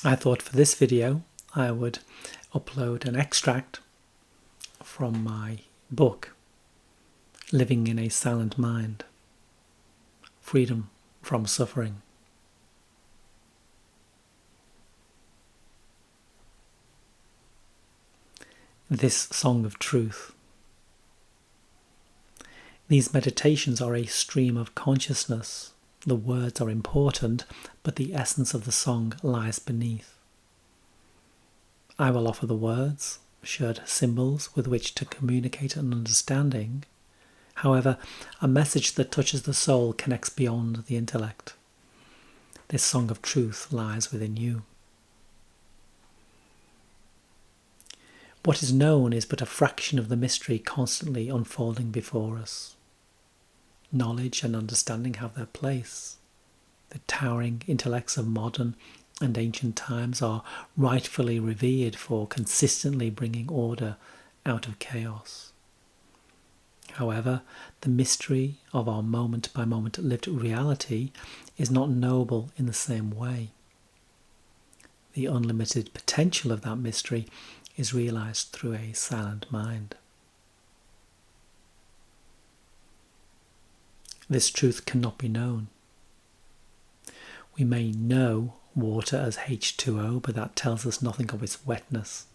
I thought for this video I would upload an extract from my book, Living in a Silent Mind, Freedom from Suffering. This Song of Truth. These meditations are a stream of consciousness. The words are important, but the essence of the song lies beneath. I will offer the words, shared symbols with which to communicate an understanding. However, a message that touches the soul connects beyond the intellect. This song of truth lies within you. What is known is but a fraction of the mystery constantly unfolding before us. Knowledge and understanding have their place. The towering intellects of modern and ancient times are rightfully revered for consistently bringing order out of chaos. However, the mystery of our moment-by-moment lived reality is not knowable in the same way. The unlimited potential of that mystery is realized through a silent mind. This truth cannot be known. We may know water as H2O, but that tells us nothing of its wetness,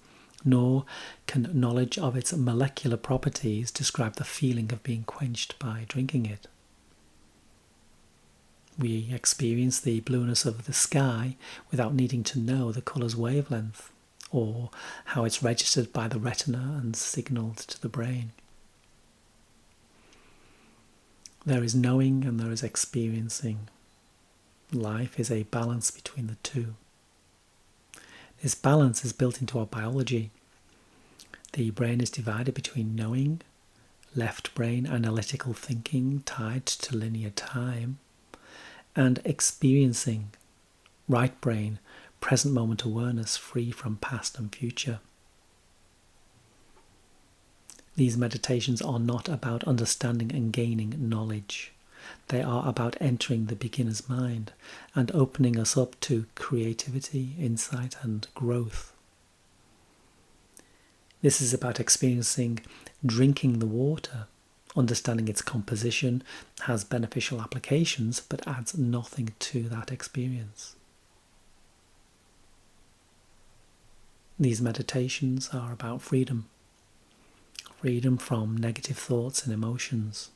nor can knowledge of its molecular properties describe the feeling of being quenched by drinking it. We experience the blueness of the sky without needing to know the colour's wavelength, or how it's registered by the retina and signalled to the brain. There is knowing and there is experiencing. Life is a balance between the two. This balance is built into our biology. The brain is divided between knowing, left brain analytical thinking tied to linear time, and experiencing, right brain present moment awareness free from past and future. These meditations are not about understanding and gaining knowledge. They are about entering the beginner's mind and opening us up to creativity, insight, and growth. This is about experiencing drinking the water. Understanding its composition has beneficial applications, but adds nothing to that experience. These meditations are about freedom. Freedom from negative thoughts and emotions.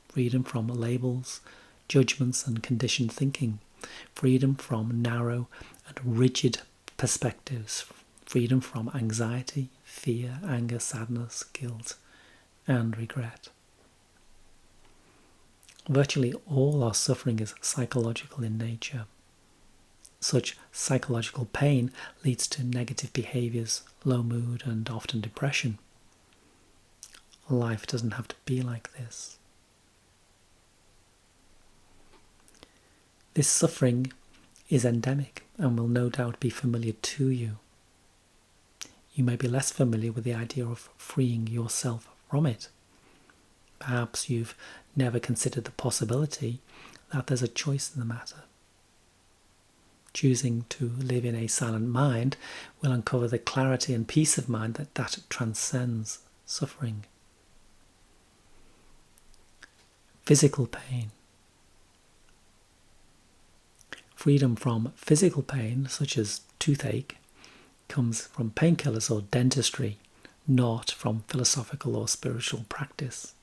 Freedom from labels, judgments and conditioned thinking. Freedom from narrow and rigid perspectives. Freedom from anxiety, fear, anger, sadness, guilt and regret. Virtually all our suffering is psychological in nature. Such psychological pain leads to negative behaviours, low mood and often depression. Life doesn't have to be like this. This suffering is endemic and will no doubt be familiar to you. You may be less familiar with the idea of freeing yourself from it. Perhaps you've never considered the possibility that there's a choice in the matter. Choosing to live in a silent mind will uncover the clarity and peace of mind that transcends suffering. Physical pain. Freedom from physical pain, such as toothache, comes from painkillers or dentistry, not from philosophical or spiritual practice.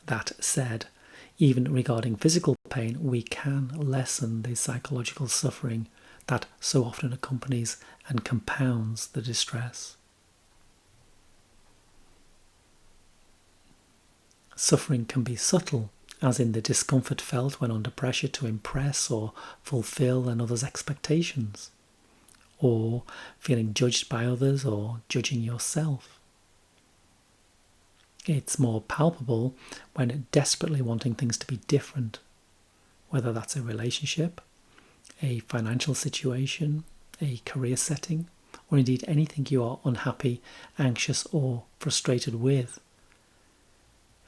That said, even regarding physical pain, we can lessen the psychological suffering that so often accompanies and compounds the distress. Suffering can be subtle, as in the discomfort felt when under pressure to impress or fulfill another's expectations, or feeling judged by others or judging yourself. It's more palpable when desperately wanting things to be different, whether that's a relationship, a financial situation, a career setting, or indeed anything you are unhappy, anxious, or frustrated with.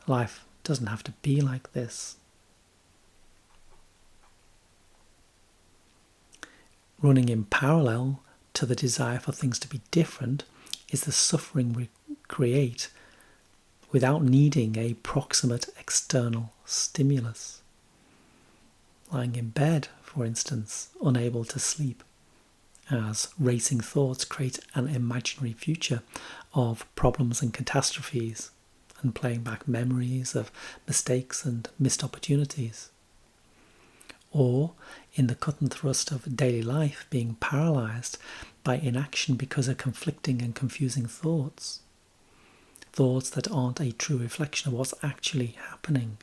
Life doesn't have to be like this. Running in parallel to the desire for things to be different is the suffering we create without needing a proximate external stimulus. Lying in bed, for instance, unable to sleep, as racing thoughts create an imaginary future of problems and catastrophes, and playing back memories of mistakes and missed opportunities. Or in the cut and thrust of daily life, being paralysed by inaction because of conflicting and confusing thoughts. Thoughts that aren't a true reflection of what's actually happening.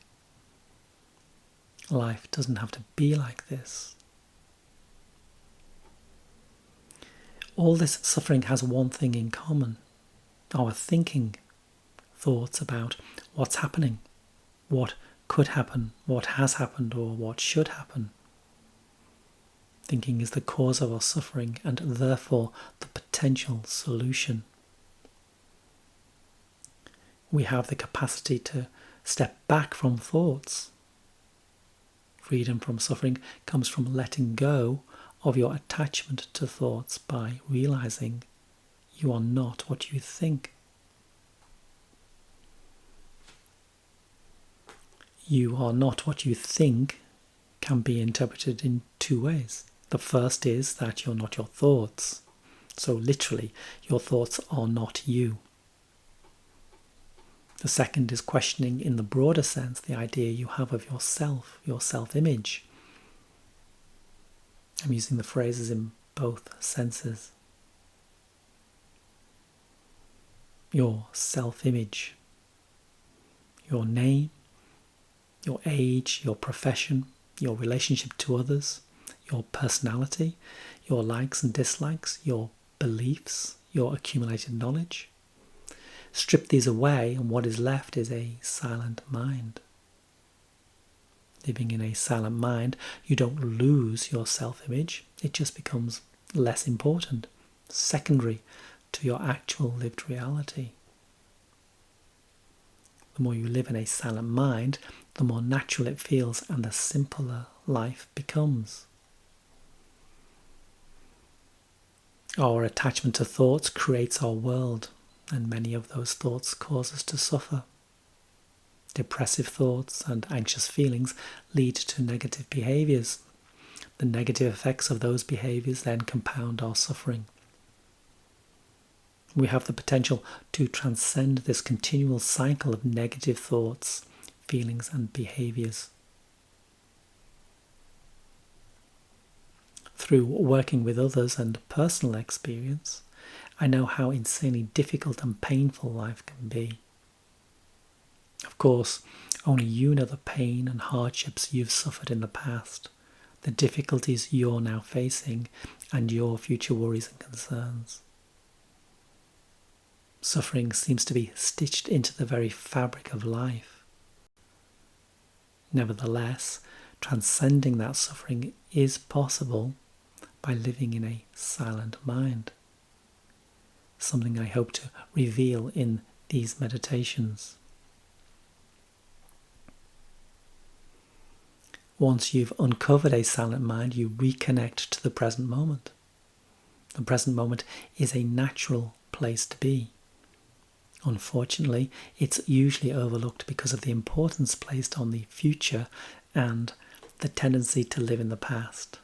Life doesn't have to be like this. All this suffering has one thing in common: our thinking, thoughts about what's happening, what could happen, what has happened, or what should happen. Thinking is the cause of our suffering and therefore the potential solution. We have the capacity to step back from thoughts. Freedom from suffering comes from letting go of your attachment to thoughts by realizing you are not what you think. You are not what you think can be interpreted in two ways. The first is that you're not your thoughts. So literally, your thoughts are not you. The second is questioning, in the broader sense, the idea you have of yourself, your self-image. I'm using the phrases in both senses. Your self-image, your name, your age, your profession, your relationship to others, your personality, your likes and dislikes, your beliefs, your accumulated knowledge. Strip these away and what is left is a silent mind. Living in a silent mind, you don't lose your self-image, it just becomes less important, secondary to your actual lived reality. The more you live in a silent mind, the more natural it feels and the simpler life becomes. Our attachment to thoughts creates our world, and many of those thoughts cause us to suffer. Depressive thoughts and anxious feelings lead to negative behaviours. The negative effects of those behaviours then compound our suffering. We have the potential to transcend this continual cycle of negative thoughts, feelings and behaviours. Through working with others and personal experience, I know how insanely difficult and painful life can be. Of course, only you know the pain and hardships you've suffered in the past, the difficulties you're now facing, and your future worries and concerns. Suffering seems to be stitched into the very fabric of life. Nevertheless, transcending that suffering is possible by living in a silent mind. Something I hope to reveal in these meditations. Once you've uncovered a silent mind, you reconnect to the present moment. The present moment is a natural place to be. Unfortunately, it's usually overlooked because of the importance placed on the future and the tendency to live in the past.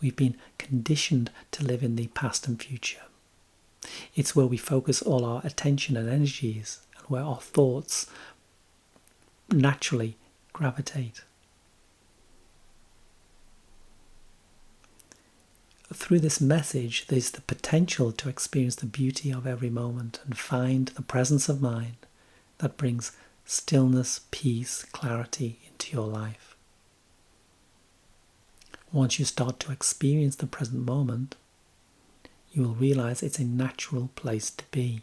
We've been conditioned to live in the past and future. It's where we focus all our attention and energies, and where our thoughts naturally gravitate. Through this message, there's the potential to experience the beauty of every moment and find the presence of mind that brings stillness, peace, clarity into your life. Once you start to experience the present moment, you will realize it's a natural place to be.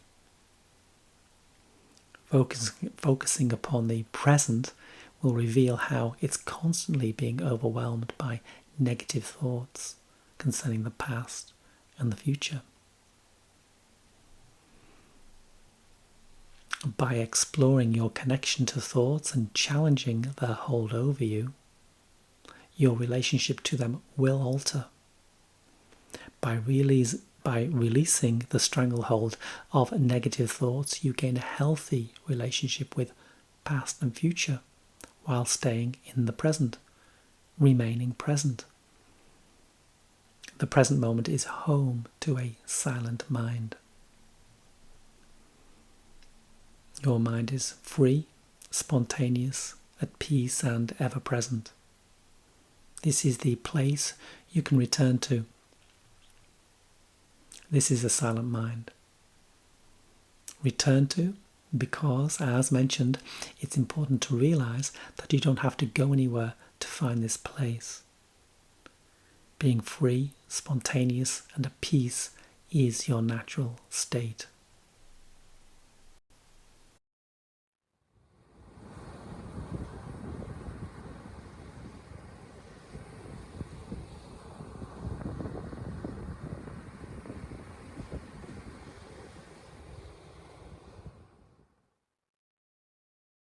Focusing upon the present will reveal how it's constantly being overwhelmed by negative thoughts concerning the past and the future. By exploring your connection to thoughts and challenging their hold over you, your relationship to them will alter. By releasing the stranglehold of negative thoughts, you gain a healthy relationship with past and future while staying in the present, remaining present. The present moment is home to a silent mind. Your mind is free, spontaneous, at peace and ever present. This is the place you can return to. This is a silent mind. Return to, because, as mentioned, it's important to realize that you don't have to go anywhere to find this place. Being free, spontaneous, and at peace is your natural state.